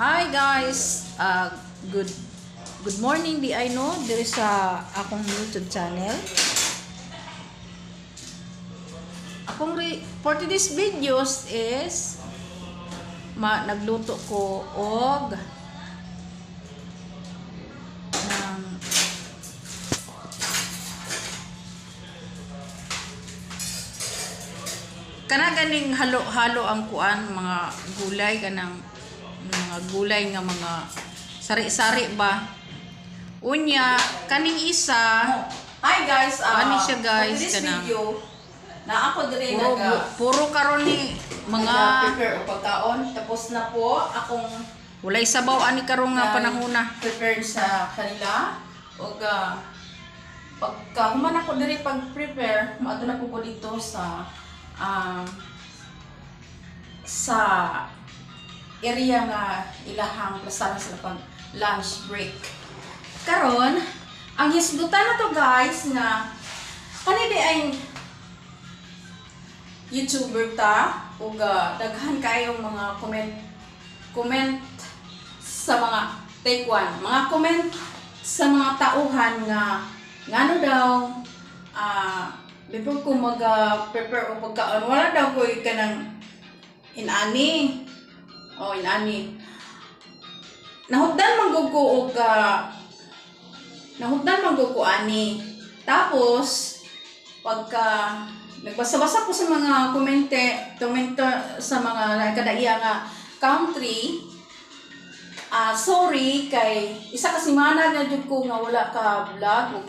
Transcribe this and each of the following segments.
Hi guys, good good morning di I know diri sa akong YouTube channel. For today's videos is nagluto ko og ng kana ganing halo-halo ang kuan mga gulay kanang mga gulay nga mga sari-sari ba unya kaning isa. Hi guys, Ano siya guys for this kanang video na ako diri puro karon ni mga prepare o pagkaon tapos na po akong walay sabaw ani karong nga panahona. prepare sa kanila og pagka human ako diri pag-prepare maadto na po ko dito sa area nga ilahang plasaran sila pag lunch break. Karon, ang hisgutan na to guys nga kanidi ay YouTuber ta ug daghan kayong mga comment sa mga take one, mga comment sa mga tauhan nga ngano daw before ko mag-prepare o pagkaon wala daw ko kanang inani. Oh, inani. Nahugdan man ko ani. Tapos pagka nagbasa-basa ko sa mga komento sa mga kadaiya nga country, sorry kay isa ka semana na jud ko nga wala ka vlog ug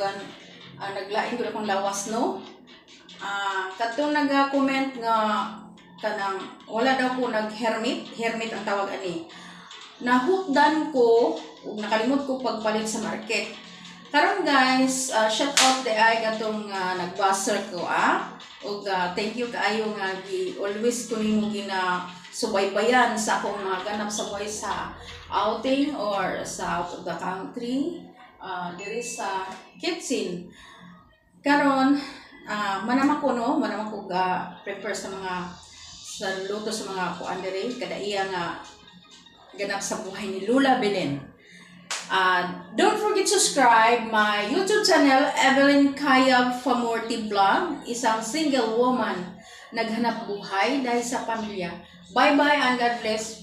naglain ko akong lawas no. Kadtong nag-comment nga kanang wala daw ko hermit ang tawag ani. Nahukdan ko ug nakalimot ko pagpalit sa market. Karon guys, shout out the ay gatong nag-buzzer ko ug thank you kaayo nga always ko nimo gina subaybayan sa akong mga ganap sa buhay sa outing or sa out of the country diri sa kitchen. Karon manama ko prepare sa luto sa mga kuan diri kadaiya nga ganap sa buhay ni Lula Belen. Don't forget to subscribe my YouTube channel, Evelyn Kayab Famorti Vlog, isang single woman naghanap buhay dahil sa pamilya. Bye-bye and God bless.